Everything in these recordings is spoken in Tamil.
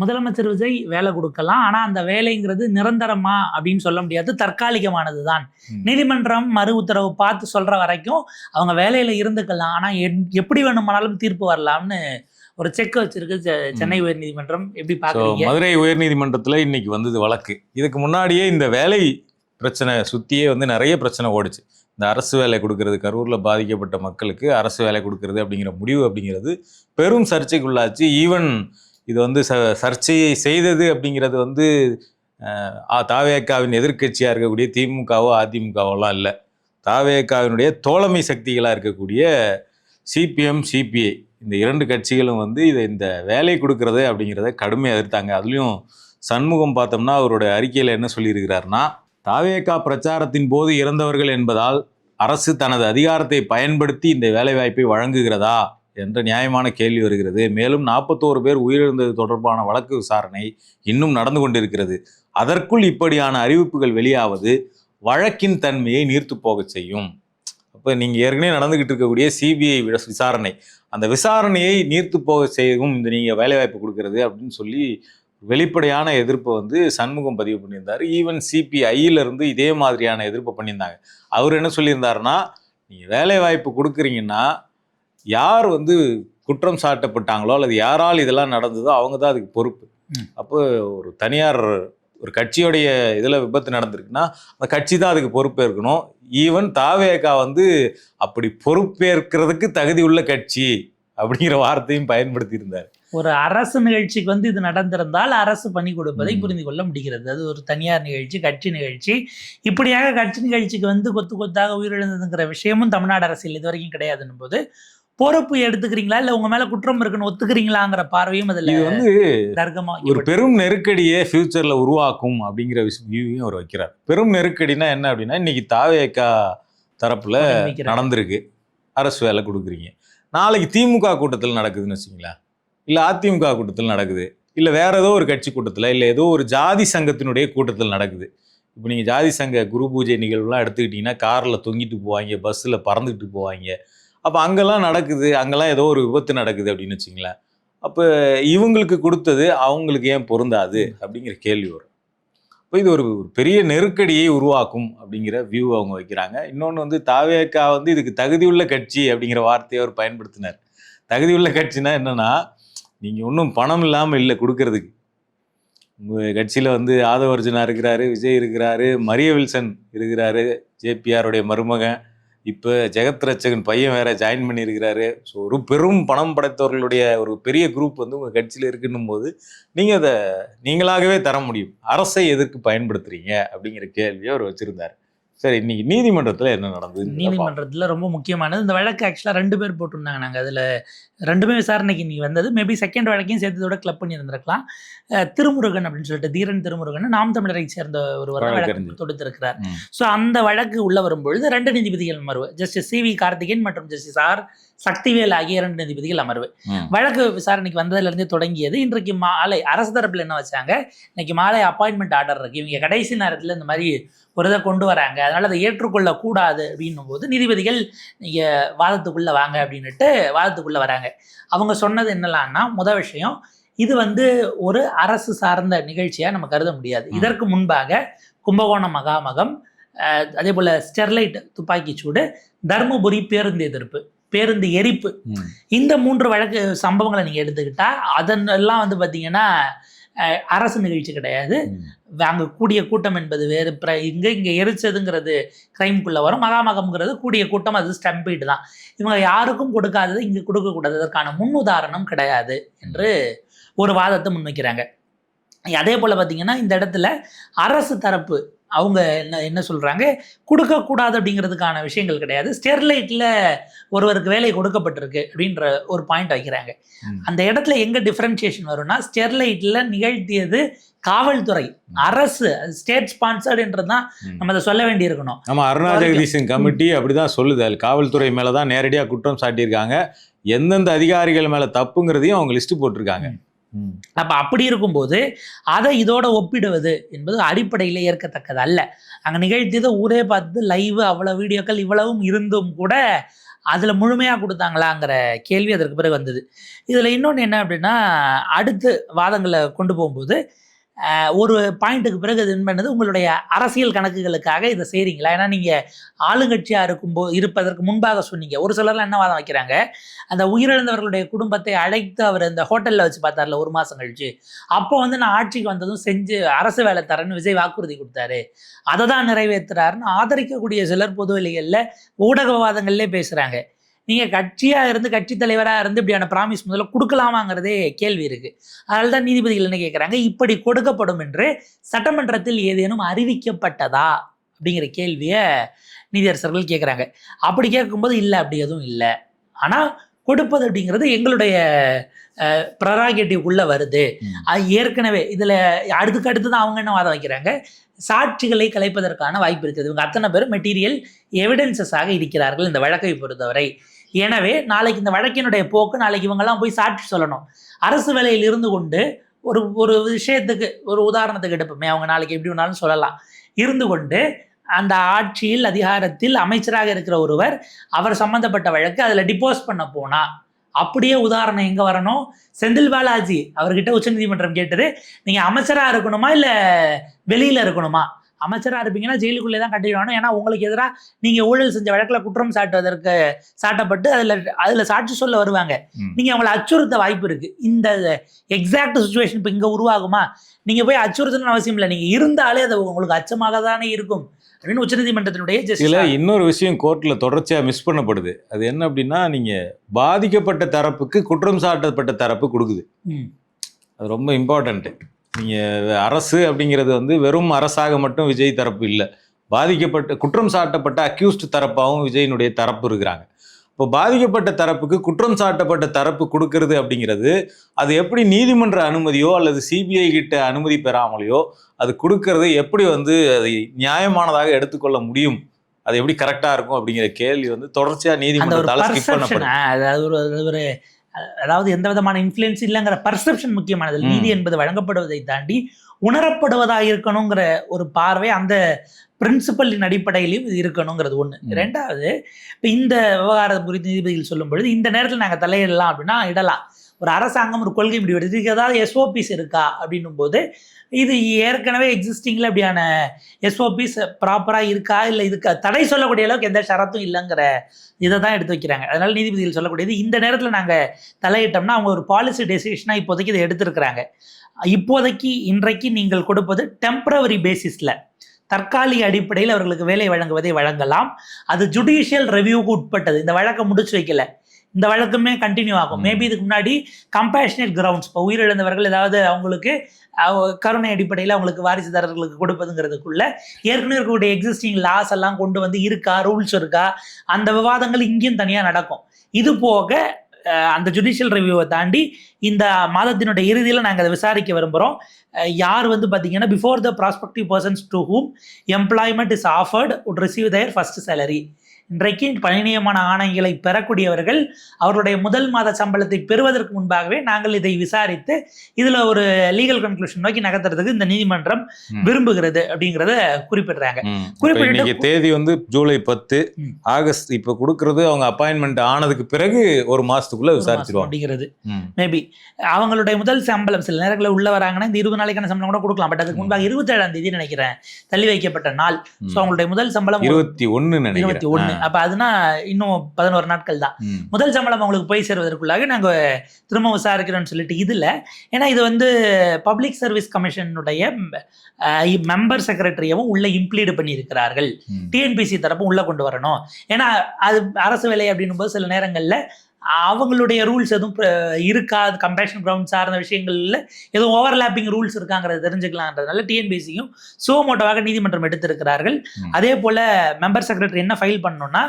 முதலமைச்சர் விஜய் வேலை கொடுக்கலாம். ஆனா, அந்த வேலைங்கிறது நிரந்தரமா அப்படின்னு சொல்ல முடியாது. தற்காலிகமானது தான். நீதிமன்றம் மறு உத்தரவு பார்த்து சொல்ற வரைக்கும் அவங்க வேலையில இருந்துக்கலாம். ஆனா, எப்படி வேணுமானாலும் தீர்ப்பு வரலாம்னு ஒரு செக் வச்சிருக்கு சென்னை உயர்நீதிமன்றம். எப்படி பார்க்குறீங்க? மதுரை உயர்நீதிமன்றத்தில் இன்னைக்கு வந்தது வழக்கு. இதுக்கு முன்னாடியே இந்த வேலை பிரச்சனை சுற்றியே நிறைய பிரச்சனை ஓடிச்சு. இந்த அரசு வேலை கொடுக்கறது, கரூரில் பாதிக்கப்பட்ட மக்களுக்கு அரசு வேலை கொடுக்கறது அப்படிங்கிற முடிவு அப்படிங்கிறது பெரும் சர்ச்சைக்குள்ளாச்சு. ஈவன் இது சர்ச்சையை செய்தது அப்படிங்கிறது தாவேக்காவின் எதிர்க்கட்சியாக இருக்கக்கூடிய திமுகவோ அதிமுகவோலாம் இல்லை. தாவேக்காவினுடைய தோழமை சக்திகளாக இருக்கக்கூடிய சிபிஎம் சிபிஐ இந்த இரண்டு கட்சிகளும் இந்த வேலை கொடுக்கறது அப்படிங்கிறத கடுமையாக எதிர்த்தாங்க. அதுலேயும் சண்முகம் பார்த்தோம்னா அவருடைய அறிக்கையில் என்ன சொல்லியிருக்கிறாருன்னா, தாவேக்கா பிரச்சாரத்தின் போது இறந்தவர்கள் என்பதால் அரசு தனது அதிகாரத்தை பயன்படுத்தி இந்த வேலைவாய்ப்பை வழங்குகிறதா என்ற நியாயமான கேள்வி வருகிறது. மேலும் 41 பேர் உயிரிழந்தது தொடர்பான வழக்கு விசாரணை இன்னும் நடந்து கொண்டிருக்கிறது. அதற்குள் இப்படியான அறிவிப்புகள் வெளியாவது வழக்கின் தன்மையை நீர்த்து போக செய்யும். அப்போ நீங்கள் ஏற்கனவே நடந்துகிட்டு இருக்கக்கூடிய சிபிஐ விசாரணை, அந்த விசாரணையை நீர்த்து போக செய்யும் இந்த நீங்கள் வேலைவாய்ப்பு கொடுக்கறது அப்படின்னு சொல்லி வெளிப்படையான எதிர்ப்பை சண்முகம் பதிவு பண்ணியிருந்தார். ஈவன் சிபிஐயிலிருந்து இதே மாதிரியான எதிர்ப்பை பண்ணியிருந்தாங்க. அவர் என்ன சொல்லியிருந்தாருன்னா, நீங்கள் வேலைவாய்ப்பு கொடுக்குறீங்கன்னா யார் குற்றம் சாட்டப்பட்டாங்களோ அல்லது யாரால் இதெல்லாம் நடந்ததோ அவங்க தான் அதுக்கு பொறுப்பு. அப்போ ஒரு தனியார் ஒரு கட்சியோடைய இதில் விபத்து நடந்திருக்குன்னா அந்த கட்சி தான் அதுக்கு பொறுப்பேற்கணும். ஈவன் தாவேக்கா அப்படி பொறுப்பேற்கிறதுக்கு தகுதி உள்ள கட்சி அப்படிங்கிற வார்த்தையும் பயன்படுத்தி இருந்தார். ஒரு அரசு நிகழ்ச்சிக்கு இது நடந்திருந்தால் அரசு பண்ணி கொடுப்பதை புரிந்து கொள்ள முடிகிறது. அது ஒரு தனியார் நிகழ்ச்சி, கட்சி நிகழ்ச்சி. இப்படியாக கட்சி நிகழ்ச்சிக்கு கொத்து கொத்தாக உயிரிழந்ததுங்கிற விஷயமும் தமிழ்நாடு அரசியல் இது வரைக்கும் கிடையாதுன்னு போது பொறுப்பு எடுத்துக்கிறீங்களா இல்ல உங்க மேல குற்றம் இருக்குன்னு ஒத்துக்கிறீங்களாங்கிற பார்வையும் அதுல தர்க்கமா ஒரு பெரும் நெருக்கடியை ஃபியூச்சர்ல உருவாக்கும் அப்படிங்கிற வியூவையும் அவர் வைக்கிறார். பெரும் நெருக்கடினா என்ன அப்படின்னா, இன்னைக்கு தாவேக்கா தரப்புல நடந்திருக்கு, அரசு வேலை கொடுக்குறீங்க. நாளைக்கு திமுக கூட்டத்தில் நடக்குதுன்னு வச்சுங்களேன், இல்ல அதிமுக கூட்டத்தில் நடக்குது, இல்ல வேற ஏதோ ஒரு கட்சி கூட்டத்தில், இல்ல ஏதோ ஒரு ஜாதி சங்கத்தினுடைய கூட்டத்தில் நடக்குது. இப்போ நீங்க ஜாதி சங்க குரு பூஜை நிகழ்வுலாம் எடுத்துக்கிட்டீங்கன்னா கார்ல தொங்கிட்டு போவாங்க, பஸ்ல பறந்துட்டு போவாங்க. அப்போ அங்கெல்லாம் நடக்குது, அங்கெல்லாம் ஏதோ ஒரு விபத்து நடக்குது அப்படின்னு வச்சுங்களேன். அப்போ இவங்களுக்கு கொடுத்தது அவங்களுக்கு ஏன் பொருந்தாது அப்படிங்கிற கேள்வி வரும். இப்போ இது ஒரு பெரிய நெருக்கடியை உருவாக்கும் அப்படிங்கிற வியூ அவங்க வைக்கிறாங்க. இன்னொன்று தாவேக்கா இதுக்கு தகுதியுள்ள கட்சி அப்படிங்கிற வார்த்தையை அவர் பயன்படுத்தினார். தகுதியுள்ள கட்சினா என்னன்னா, நீங்கள் ஒன்றும் பணம் இல்லாமல் இல்லை கொடுக்கறதுக்கு. உங்கள் கட்சியில் ஆதவர்ஜுனா இருக்கிறாரு, விஜய் இருக்கிறாரு, மரிய வில்சன் இருக்கிறாரு, ஜேபிஆருடைய மருமகன், இப்போ ஜெகத் ரட்சகன் பையன் வேற ஜாயின் பண்ணியிருக்கிறாரு. ஸோ ஒரு பெரும் பணம் படைத்தவர்களுடைய ஒரு பெரிய குரூப் உங்கள் கட்சியில் இருக்குன்னும் போது நீங்கள் அதை நீங்களாகவே தர முடியும். அரசை எதற்கு பயன்படுத்துறீங்க அப்படிங்கிற கேள்வியை அவர் வச்சிருந்தார். சரி, இன்னைக்கு நீதிமன்றத்தில் என்ன நடந்தது? நீதிமன்றத்தில் ரொம்ப முக்கியமானது இந்த வழக்கு. ஆக்சுவலாக 2 பேர் போட்டிருந்தாங்க. நாங்கள் அதில் 2மே விசாரணைக்கு இன்னைக்கு வந்தது. மேபி செகண்ட் வழக்கையும் சேர்த்ததோட கிளப் பண்ணி இருந்திருக்கலாம். திருமுருகன் அப்படின்னு சொல்லிட்டு தீரன் திருமுருகன் நாம் தமிழரை சேர்ந்த ஒருவர் வழக்கு தொடுத்திருக்கிறார். ஸோ அந்த வழக்கு உள்ள வரும்பொழுது 2 நீதிபதிகள் அமர்வு, ஜஸ்டிஸ் CV கார்த்திகேயன் மற்றும் ஜஸ்டிஸ் R சக்திவேல் ஆகிய 2 நீதிபதிகள் அமர்வு வழக்கு விசாரணைக்கு வந்ததுலேருந்தே தொடங்கியது. இன்றைக்கு மாலை அரசு தரப்பில் என்ன வச்சாங்க, இன்னைக்கு மாலை அப்பாயின்மெண்ட் ஆர்டர் இருக்கு, இவங்க கடைசி நேரத்தில் இந்த மாதிரி ஒரு இதை கொண்டு வராங்க, அதனால அதை ஏற்றுக்கொள்ளக்கூடாது அப்படின்னும் போது நீதிபதிகள் நீங்கள் வாதத்துக்குள்ளே வாங்க அப்படின்னுட்டு வாதத்துக்குள்ளே வராங்க. அவங்க சொன்னது என்னலான்னா, முதல் விஷயம், இது ஒரு அரசு சார்ந்த நிகழ்ச்சியாக நம்ம கருத முடியாது. இதற்கு முன்பாக கும்பகோணம் மகாமகம், அதே போல் ஸ்டெர்லைட் துப்பாக்கிச்சூடு, தருமபுரி பேருந்து எதிர்ப்பு, பேருந்து எரிப்பு, இந்த 3 வழக்கு சம்பவங்களை நீங்கள் எடுத்துக்கிட்டா அதெல்லாம் பார்த்தீங்கன்னா அரசு நிகழ்ச்சி கிடையாது. அங்கே கூடிய கூட்டம் என்பது வேறு. இங்கே எரிச்சதுங்கிறது கிரைம்குள்ளே வரும். மகாமகம்ங்கிறது கூடிய கூட்டம், அது ஸ்டம்பீடு தான். இவங்க யாருக்கும் கொடுக்காதது இங்கே கொடுக்கக்கூடாது, அதற்கான முன் உதாரணம் கிடையாது என்று ஒரு வாதத்தை முன்வைக்கிறாங்க. அதே போல் பார்த்தீங்கன்னா இந்த இடத்துல அரசு தரப்பு அவங்க என்ன சொல்கிறாங்க, கொடுக்கக்கூடாது அப்படிங்கிறதுக்கான விஷயங்கள் கிடையாது, ஸ்டெர்லைட்டில் ஒருவருக்கு வேலை கொடுக்கப்பட்டிருக்கு அப்படின்ற ஒரு பாயிண்ட் வைக்கிறாங்க. அந்த இடத்துல எங்கே டிஃப்ரென்ஷியேஷன் வரும்னா, ஸ்டெர்லைட்டில் நிகழ்த்தியது காவல்துறை, அரசு, ஸ்டேட் ஸ்பான்சர்டுன்றது தான் நம்ம அதை சொல்ல வேண்டியிருக்கணும். நம்ம அருணா ஜெகதீசன் கமிட்டி அப்படிதான் சொல்லுது, அது காவல்துறை மேலே தான் நேரடியாக குற்றம் சாட்டியிருக்காங்க. எந்தெந்த அதிகாரிகள் மேலே தப்புங்கிறதையும் அவங்க லிஸ்ட்டு போட்டிருக்காங்க. அப்போ அப்படி இருக்கும்போது அதை இதோட ஒப்பிடுவது என்பது அடிப்படையில் ஏற்கத்தக்கது அல்ல. அங்கே நிகழ்த்தியதை ஊரே பார்த்து லைவ், அவ்வளோ வீடியோக்கள் இவ்வளவும் இருந்தும் கூட அதில் முழுமையாக கொடுத்தாங்களாங்கிற கேள்வி அதற்கு பிறகு வந்தது. இதில் இன்னொன்று என்ன அப்படின்னா, அடுத்து வாதங்களை கொண்டு போகும்போது ஒரு பாயிண்ட்டுக்கு பிறகு இது பண்ணது உங்களுடைய அரசியல் கணக்குகளுக்காக இதை செய்கிறீங்களா? ஏன்னா நீங்கள் ஆளுங்கட்சியாக இருப்பதற்கு முன்பாக சொன்னீங்க. ஒரு சிலர்லாம் என்ன வாதம் வைக்கிறாங்க, அந்த உயிரிழந்தவர்களுடைய குடும்பத்தை அழைத்து அவர் இந்த ஹோட்டலில் வச்சு பார்த்தார்ல 1 மாதம் கழிச்சு, அப்போ வந்து நான் ஆட்சிக்கு வந்ததும் செஞ்சு அரசு வேலை தரேன்னு விஜய் வாக்குறுதி கொடுத்தாரு, அதை தான் நிறைவேற்றுறாருன்னு ஆதரிக்கக்கூடிய சிலர் பொதுவெளிகளில் ஊடக விவாதங்கள்லேயே பேசுகிறாங்க. நீங்கள் கட்சியாக இருந்து கட்சி தலைவராக இருந்து இப்படியான ப்ராமிஸ் முதல்ல கொடுக்கலாமாங்கிறதே கேள்வி இருக்குது. அதனால தான் நீதிபதிகள் என்ன கேட்குறாங்க, இப்படி கொடுக்கப்படும் என்று சட்டமன்றத்தில் ஏதேனும் அறிவிக்கப்பட்டதா அப்படிங்கிற கேள்வியை நீதியரசர்கள் கேட்குறாங்க. அப்படி கேட்கும்போது இல்லை, அப்படி எதுவும் இல்லை, ஆனால் கொடுப்பது அப்படிங்கிறது எங்களுடைய ப்ரராகேட்டிவ்க்குள்ளே வருது. அது ஏற்கனவே இதில் அடுத்து தான் அவங்க என்ன வாதம் வைக்கிறாங்க, சாட்சிகளை கலைப்பதற்கான வாய்ப்பு இருக்குது. இவங்க அத்தனை பேரும் மெட்டீரியல் எவிடன்சஸாக இருக்கிறார்கள் இந்த வழக்கை பொறுத்தவரை. எனவே நாளைக்கு இந்த வழக்கினுடைய போக்கு, நாளைக்கு இவங்கெல்லாம் போய் சாட்சி சொல்லணும். அரசு வேலையில் இருந்து கொண்டு ஒரு விஷயத்துக்கு ஒரு உதாரணத்துக்கு எடுப்போமே, அவங்க நாளைக்கு எப்படி வேணாலும் சொல்லலாம், இருந்து கொண்டு அந்த ஆட்சியில் அதிகாரத்தில் அமைச்சராக இருக்கிற ஒருவர் அவர் சம்மந்தப்பட்ட வழக்கு அதில் டிப்போஸ் பண்ண போனா, அப்படியே உதாரணம் எங்கே வரணும், செந்தில் பாலாஜி அவர்கிட்ட உச்சநீதிமன்றம் கேட்டது, நீங்கள் அமைச்சராக இருக்கணுமா இல்லை வெளியில் இருக்கணுமா? அமைச்சராக இருப்பீங்கன்னா ஜெயிலுக்குள்ளே தான் கட்டிடுவானோ, ஏன்னா உங்களுக்கு எதிராக நீங்கள் ஊழல் செஞ்ச வழக்கில் குற்றம் சாட்டுவதற்கு சாட்டப்பட்டு அதில் சாட்சி சொல்ல வருவாங்க. நீங்கள் அவங்களை அச்சுறுத்த வாய்ப்பு இருக்குது. இந்த எக்ஸாக்ட் சுச்சுவேஷன் இப்போ இங்கே உருவாகுமா? நீங்கள் போய் அச்சுறுத்தணும்னு அவசியம் இல்லை, நீங்கள் இருந்தாலே அது உங்களுக்கு அச்சமாக தானே இருக்கும் அப்படின்னு உச்சநீதிமன்றத்தினுடைய இதில் இன்னொரு விஷயம் கோர்ட்டில் தொடர்ச்சியாக மிஸ் பண்ணப்படுது. அது என்ன அப்படின்னா, நீங்கள் பாதிக்கப்பட்ட தரப்புக்கு குற்றம் சாட்டப்பட்ட தரப்பு கொடுக்குது. அது ரொம்ப இம்பார்ட்டண்ட்டு. நீங்கள் அரசு அப்படிங்கிறது வந்து வெறும் அரசாக மட்டும் விஜய் தரப்பு இல்லை, பாதிக்கப்பட்ட குற்றம் சாட்டப்பட்ட அக்யூஸ்ட் தரப்பாகவும் விஜயினுடைய தரப்பு இருக்கிறாங்க. இப்போ பாதிக்கப்பட்ட தரப்புக்கு குற்றம் சாட்டப்பட்ட தரப்பு கொடுக்கறது அப்படிங்கிறது அது எப்படி நீதிமன்ற அனுமதியோ அல்லது சிபிஐ கிட்ட அனுமதி பெறாமலையோ அது கொடுக்கறது எப்படி வந்து அதை நியாயமானதாக எடுத்துக்கொள்ள முடியும், அது எப்படி கரெக்டாக இருக்கும் அப்படிங்கிற கேள்வி வந்து தொடர்ச்சியாக நீதிமன்றத்தால் ஸ்கிப் பண்ணப்படுது. அதாவது எந்த விதமான இன்ஃப்ளூயன்ஸ் இல்லைங்கிற பர்செப்ஷன் முக்கியமானது. நீதி என்பது வழங்கப்படுவதை தாண்டி உணரப்படுவதாக இருக்கணுங்கிற ஒரு பார்வை அந்த பிரின்சிபலின் அடிப்படையிலையும் இது இருக்கணுங்கிறது ஒன்று. ரெண்டாவது, இப்போ இந்த விவகாரம் குறித்து நீதிபதிகள் சொல்லும் பொழுது இந்த நேரத்தில் நாங்கள் தலையிடலாம் அப்படின்னா இடலாம். ஒரு அரசாங்கம் ஒரு கொள்கை முடிவு எடுத்து இதுக்கு ஏதாவது எஸ்ஓபிஸ் இருக்கா அப்படின்னும் போது இது ஏற்கனவே எக்ஸிஸ்டிங்கில் அப்படியான எஸ்ஓபிஸ் ப்ராப்பராக இருக்கா, இல்லை இதுக்கு தடை சொல்லக்கூடிய அளவுக்கு எந்த ஷரத்தும் இல்லைங்கிற இதை தான் எடுத்து வைக்கிறாங்க. அதனால் நீதிபதிகள் சொல்லக்கூடியது இந்த நேரத்தில் நாங்கள் தலையிட்டோம்னா அவங்க ஒரு பாலிசி டெசிஷனாக இப்போதைக்கு இதை எடுத்திருக்கிறாங்க. இப்போதைக்கு இன்றைக்கு நீங்கள் கொடுப்பது டெம்பரவரி பேசிஸில் தற்காலிக அடிப்படையில் அவர்களுக்கு வேலை வழங்குவதை வழங்கலாம். அது ஜுடிஷியல் ரிவ்யூக்கு உட்பட்டது. இந்த வழக்கை முடிச்சு வைக்கல, இந்த வழக்குமே கண்டினியூ ஆகும். மேபி இதுக்கு முன்னாடி கம்பேஷனேட் கிரவுண்ட்ஸ், இப்போ உயிரிழந்தவர்கள் ஏதாவது அவங்களுக்கு கருணை அடிப்படையில் அவங்களுக்கு வாரிசுதாரர்களுக்கு கொடுப்பதுங்கிறதுக்குள்ள ஏற்கனவே இருக்கக்கூடிய எக்ஸிஸ்டிங் லாஸ் எல்லாம் கொண்டு வந்து இருக்கா, ரூல்ஸ் இருக்கா, அந்த விவாதங்கள் இங்கேயும் தனியாக நடக்கும். இது போக அந்த ஜுடிஷியல் ரிவ்யூவை தாண்டி இந்த மாதத்தினுடைய இறுதியில் நாங்கள் அதை விசாரிக்க விரும்புகிறோம். யார் வந்து பார்த்தீங்கன்னா before the prospective persons to whom employment is offered would receive their first salary. இன்றைக்கு பணி நியமன ஆணைகளை பெறக்கூடியவர்கள் அவருடைய முதல் மாத சம்பளத்தை பெறுவதற்கு முன்பாகவே நாங்கள் இதை விசாரித்து இதில் ஒரு லீகல் கன்க்ளூஷன் நோக்கி நகர்த்துறதுக்கு இந்த நீதிமன்றம் விரும்புகிறது அப்படிங்கிறத குறிப்பிடுறாங்க. குறிப்பிட்ட தேதி வந்து ஜூலை 10, ஆகஸ்ட் இப்போ கொடுக்கறது அவங்க அப்பாயின்மெண்ட் ஆனதுக்கு பிறகு ஒரு மாசத்துக்குள்ள விசாரிச்சிருவாங்க அப்படிங்கிறது. மேபி அவங்களுடைய முதல் சம்பளம் சில நேரங்களில் உள்ள வராங்கன்னா இந்த 20 நாளைக்கான சம்பளம் கூட கொடுக்கலாம். பட் அதுக்கு முன்பாக 27ஆம் தேதி நினைக்கிறேன் தள்ளி வைக்கப்பட்ட நாள். ஸோ அவங்களுடைய முதல் சம்பளம் 21. அப்ப அதுனா இன்னும் 11 நாட்கள் தான். முதல் சம்பளம் அவங்களுக்கு போய் சேர்வதற்குள்ளாக நாங்க திரும்ப விசாரிக்கிறோம்னு சொல்லிட்டு இதுல, ஏன்னா இது வந்து பப்ளிக் சர்வீஸ் கமிஷனுடைய மெம்பர் செக்ரட்டரியவும் உள்ள இம்ப்ளீடு பண்ணி இருக்கிறார்கள். டிஎன்பிசி தரப்பும் உள்ள கொண்டு வரணும். ஏன்னா அது அரசு வேலை அப்படின்னும் போது சில நேரங்கள்ல அவங்களுடைய ரூல்ஸ் எதுவும் இருக்கா, கம்பேஷன் கிரவுண்ட் சார்ந்த விஷயங்கள்ல எதுவும் ஓவர்லாப்பிங் ரூல்ஸ் இருக்காங்கிறத தெரிஞ்சுக்கலான்றதுனால டிஎன்பிசியும் சுமோட்டோவாக நீதிமன்றம் எடுத்திருக்கிறார்கள். அதே போல மெம்பர் செக்ரட்டரி என்ன ஃபைல் பண்ணணும்னா,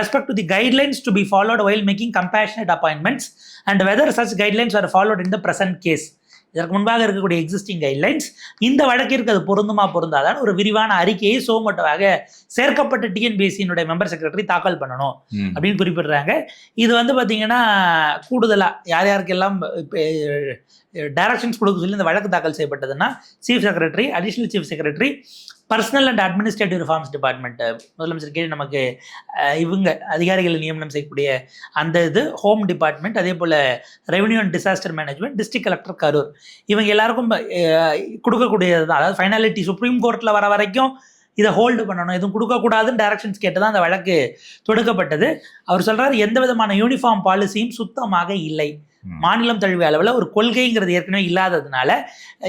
respect to the guidelines to be followed while making compassionate appointments and whether such guidelines are followed in the present case. இதற்கு முன்பாக இருக்கக்கூடிய எக்ஸிஸ்டிங் கைட்லைன்ஸ் இந்த வழக்கிற்கு அது பொருந்துமா பொருந்தாதான் ஒரு விரிவான அறிக்கையை சோமோட்டோவாக சேர்க்கப்பட்ட டிஎன்பிஎஸ்சியினுடைய மெம்பர் செக்ரட்டரி தாக்கல் பண்ணணும் அப்படின்னு குறிப்பிடுறாங்க. இது வந்து பார்த்தீங்கன்னா கூடுதலாக யார் யாருக்கெல்லாம் டைரக்ஷன்ஸ் கொடுக்க சொல்லி இந்த வழக்கு தாக்கல் செய்யப்பட்டதுன்னா chief secretary, additional chief secretary, personnel and administrative reforms department முதலமைச்சர் கீழே நமக்கு இவங்க அதிகாரிகளை நியமனம் செய்யக்கூடிய அந்த இது ஹோம் டிபார்ட்மெண்ட், அதே போல் revenue and disaster management, district collector Karur, இவங்க எல்லாருக்கும் கொடுக்கக்கூடியது தான். அதாவது ஃபைனாலிட்டி சுப்ரீம் கோர்ட்டில் வர வரைக்கும் இதை ஹோல்டு பண்ணணும், எதுவும் கொடுக்கக்கூடாதுன்னு டைரக்ஷன்ஸ் கேட்டு தான் அந்த வழக்கு தொடுக்கப்பட்டது. அவர் சொல்கிறார், எந்த விதமான யூனிஃபார்ம் பாலிசியும் சுத்தமாக இல்லை, மாநிலம் தழுவிய அளவில் ஒரு கொள்கைங்கிறது ஏற்கனவே இல்லாததுனால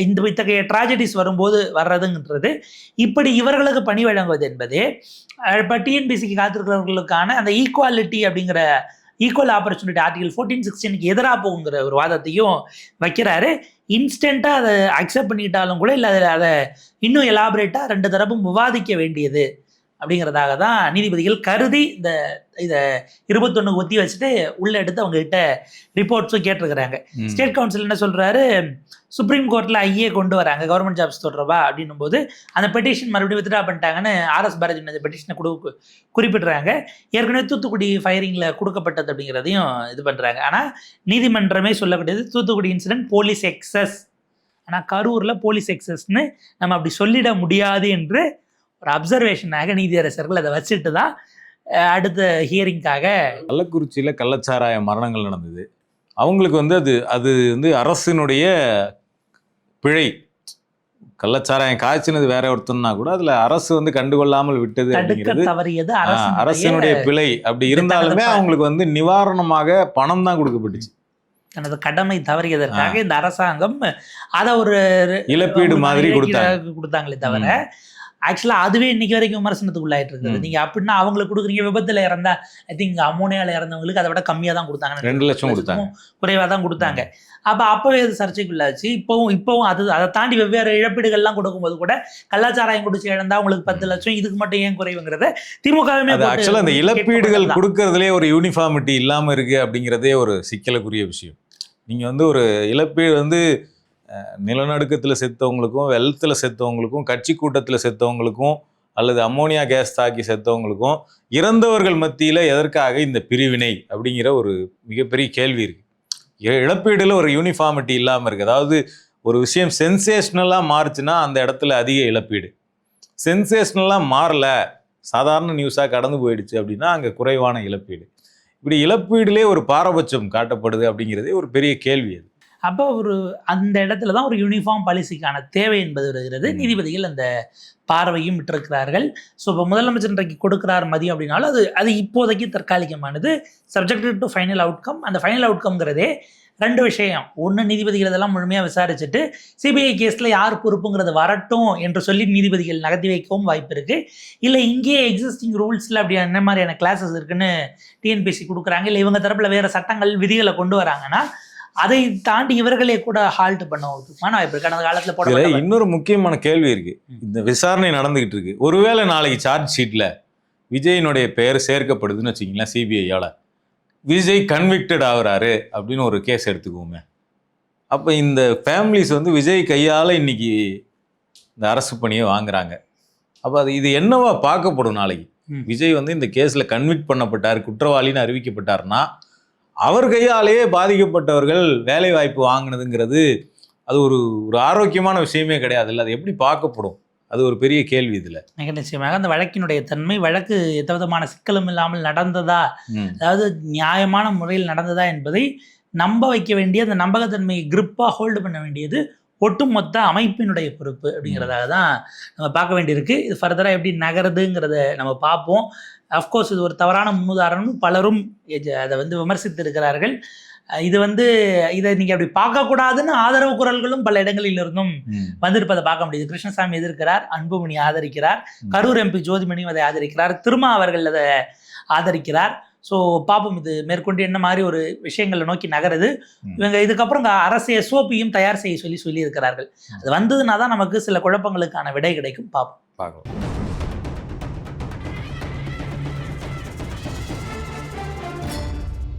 இந்த இத்தகைய ட்ராஜடிஸ் வரும்போது வர்றதுங்கிறது. இப்படி இவர்களுக்கு பணி வழங்குவது என்பது இப்போ டிஎன்பிசிக்கு காத்திருக்கிறவர்களுக்கான அந்த ஈக்குவாலிட்டி அப்படிங்கிற ஈக்குவல் ஆப்பர்ச்சுனிட்டி ஆர்டிகல் 1416 எதிராக போகுங்கிற ஒரு வாதத்தையும் வைக்கிறாரு. இன்ஸ்டண்ட்டாக அதை அக்செப்ட் பண்ணிக்கிட்டாலும் கூட இல்லை அதை இன்னும் எலாபரேட்டாக ரெண்டு தரப்பும் விவாதிக்க வேண்டியது அப்படிங்கிறதாக தான் நீதிபதிகள் கருதி இதை 21 ஒத்தி வச்சுட்டு உள்ள எடுத்து அவங்க கிட்ட ரிப்போர்ட்ஸும் கேட்டிருக்கிறாங்க. ஸ்டேட் கவுன்சில் என்ன சொல்றாரு, சுப்ரீம் கோர்ட்டில் ஐஏ கொண்டு வராங்க கவர்மெண்ட் ஜாப்ஸ் தொடர்பா அப்படின்னும் போது அந்த பெட்டிஷன் மறுபடியும் வித்ட்ரா பண்ணிட்டாங்கன்னு ஆர்எஸ் பாரதி அந்த பெட்டிஷனை குறிப்பிடுறாங்க. ஏற்கனவே தூத்துக்குடி ஃபயரிங்கில் கொடுக்கப்பட்டது அப்படிங்கிறதையும் இது பண்ணுறாங்க. ஆனால் நீதிமன்றமே சொல்லக்கூடியது தூத்துக்குடி இன்சிடென்ட் போலீஸ் எக்ஸஸ், ஆனால் கரூரில் போலீஸ் எக்ஸஸ்ன்னு நம்ம அப்படி சொல்லிட முடியாது என்று ஒரு அப்சர்வேஷனாக நீதியரசர்கள் அதை வச்சுட்டு தான் அடுத்த ஹியரிங்காக. கள்ளக்குறிச்சியில் கள்ளச்சாராய மரணங்கள் நடந்தது. அவங்களுக்கு வந்து அது வந்து அரசினுடைய பிழை. கள்ளச்சாராயம் காய்ச்சினது வேற ஒருத்தன்னா கூட அதுல அரசு வந்து கண்டுகொள்ளாமல் விட்டது அப்படிங்கிறது தவறியது அரசினுடைய பிழை. அப்படி இருந்தாலுமே அவங்களுக்கு வந்து நிவாரணமாக பணம் தான் கொடுக்கப்பட்டுச்சு. தனது கடமை தவறியதற்காக இந்த அரசாங்கம் அதை ஒரு இழப்பீடு மாதிரி கொடுத்தாங்களே தவிர ஆக்சுவலாக அதுவே இன்னைக்கு வரைக்கும் விமர்சனத்துக்கு உள்ளாயிட்டு இருக்குது. நீங்கள் அப்படின்னா அவங்களுக்கு கொடுக்குறீங்க, விபத்தில் இறந்தா ஐ திங்க் அமோனியாவில் இறந்தவங்களுக்கு அதை விட கம்மியாக தான் கொடுத்தாங்க, 2 லட்சம் கொடுத்தாங்க, குறைவாக தான் கொடுத்தாங்க. அப்போவே அது சர்ச்சைக்குள்ளாச்சு. இப்போவும் அதை தாண்டி வெவ்வேறு இழப்பீடுகள்லாம் கொடுக்கும்போது கூட கலாச்சாரம் குடிச்சு இழந்தா அவங்களுக்கு 10 லட்சம், இதுக்கு மட்டும் ஏன் குறைவுங்கிறத திமுகவுமே ஆக்சுவலாக அந்த இழப்பீடுகள் கொடுக்கறதுலேயே ஒரு யூனிஃபார்மிட்டி இல்லாமல் இருக்கு அப்படிங்கிறதே ஒரு சிக்கலுக்குரிய விஷயம். நீங்கள் வந்து ஒரு இழப்பீடு வந்து நிலநடுக்கத்தில் செத்தவங்களுக்கும், வெள்ளத்தில் செத்தவங்களுக்கும், கட்சி கூட்டத்தில் செத்தவங்களுக்கும், அல்லது அம்மோனியா கேஸ் தாக்கி செத்தவங்களுக்கும், இறந்தவர்கள் மத்தியில் எதற்காக இந்த பிரிவினை அப்படிங்கிற ஒரு மிகப்பெரிய கேள்வி இருக்கு. இழப்பீடுல ஒரு யூனிஃபார்மிட்டி இல்லாமல் இருக்கு. அதாவது ஒரு விஷயம் சென்சேஷனலாக மாறுச்சுன்னா அந்த இடத்துல அதிக இழப்பீடு, சென்சேஷனலாக மாறல சாதாரண நியூஸாக கடந்து போயிடுச்சு அப்படின்னா அங்கே குறைவான இழப்பீடு. இப்படி இழப்பீடுலேயே ஒரு பாரபட்சம் காட்டப்படுது அப்படிங்கிறதே ஒரு பெரிய கேள்வி. அது அப்போ அந்த இடத்துல தான் ஒரு யூனிஃபார்ம் பாலிசிக்கான தேவை என்பது வருகிறது. நீதிபதிகள் அந்த பார்வையும் விட்டிருக்கிறார்கள். ஸோ இப்போ முதலமைச்சர் இன்றைக்கு கொடுக்குறார் மதியம் அப்படின்னாலும் அது இப்போதைக்கு தற்காலிகமானது, சப்ஜெக்டட் டு ஃபைனல் அவுட்கம். அந்த ஃபைனல் அவுட்கம்ங்கிறதே 2 விஷயம். ஒன்று, நீதிபதிகள் இதெல்லாம் முழுமையாக விசாரிச்சுட்டு சிபிஐ கேஸில் யார் பொறுப்புங்கிறது வரட்டும் என்று சொல்லி நீதிபதிகள் நகர்த்தி வைக்கவும் வாய்ப்பு இருக்குது. இல்லை இங்கேயே எக்ஸிஸ்டிங் ரூல்ஸில் அப்படி என்ன மாதிரியான கிளாஸஸ் இருக்குன்னு டிஎன்பிசி கொடுக்குறாங்க, இல்லை இவங்க தரப்பில் வேறு சட்டங்கள் விதிகளை கொண்டு வராங்கன்னா அதை தாண்டி இவர்களே கூட ஹால்ட் பண்ண வாய்ப்பு இருக்கு. கடந்த காலத்தில் போட இன்னொரு முக்கியமான கேள்வி இருக்கு. இந்த விசாரணை நடந்துகிட்டு இருக்கு. ஒருவேளை நாளைக்கு சார்ஜ் ஷீட்ல விஜயினுடைய பெயர் சேர்க்கப்படுதுன்னு வச்சுக்கிங்களேன், சிபிஐயால விஜய் கன்விக்டட் ஆகுறாரு அப்படின்னு ஒரு கேஸ் எடுத்துக்குவோமே, அப்போ இந்த ஃபேமிலிஸ் வந்து விஜய் கையால் இன்னைக்கு இந்த அரசு பணியை வாங்குறாங்க. அப்போ இது என்னவா பார்க்கப்படும் நாளைக்கு? விஜய் வந்து இந்த கேஸில் கன்விக்ட் பண்ணப்பட்டார், குற்றவாளின்னு அறிவிக்கப்பட்டார்னா அவர் கையாலேயே பாதிக்கப்பட்டவர்கள் வேலை வாய்ப்பு வாங்கினதுங்கிறது அது ஒரு ஆரோக்கியமான விஷயமே கிடையாது. இல்லை, அது எப்படி பார்க்கப்படும்? அது ஒரு பெரிய கேள்வி. இதில் மிக நிச்சயமாக அந்த வழக்கினுடைய தன்மை, வழக்கு எந்த விதமான சிக்கலும் இல்லாமல் நடந்ததா, அதாவது நியாயமான முறையில் நடந்ததா என்பதை நம்ப வைக்க வேண்டிய அந்த நம்பகத்தன்மையை கிரிப்பாக ஹோல்டு பண்ண வேண்டியது ஒட்டுமொத்த அமைப்பினுடைய பொறுப்பு அப்படிங்கிறதாக தான் நம்ம பார்க்க வேண்டியிருக்கு. இது ஃபர்தராக எப்படி நகருதுங்கிறத நம்ம பார்ப்போம். அஃப்கோர்ஸ் இது ஒரு தவறான முன்னுதாரணம், பலரும் அதை விமர்சித்து இருக்கிறார்கள். இதை நீங்கள் அப்படி பார்க்கக்கூடாதுன்னு ஆதரவு குரல்களும் பல இடங்களில் இருந்தும் வந்திருப்பதை பார்க்க முடியுது. கிருஷ்ணசாமி எதிர்க்கிறார், அன்புமணி ஆதரிக்கிறார், கரூர் எம்பி ஜோதிமணியும் அதை ஆதரிக்கிறார், திருமா அவர்கள் அதை ஆதரிக்கிறார். ஸோ பார்ப்போம் இது மேற்கொண்டு என்ன மாதிரி ஒரு விஷயங்களை நோக்கி நகருது. இவங்க இதுக்கப்புறம் அரசு எஸ்ஓபியும் தயார் செய்ய சொல்லியிருக்கிறார்கள். அது வந்ததுன்னா தான் நமக்கு சில குழப்பங்களுக்கான விடை கிடைக்கும். பார்ப்போம்.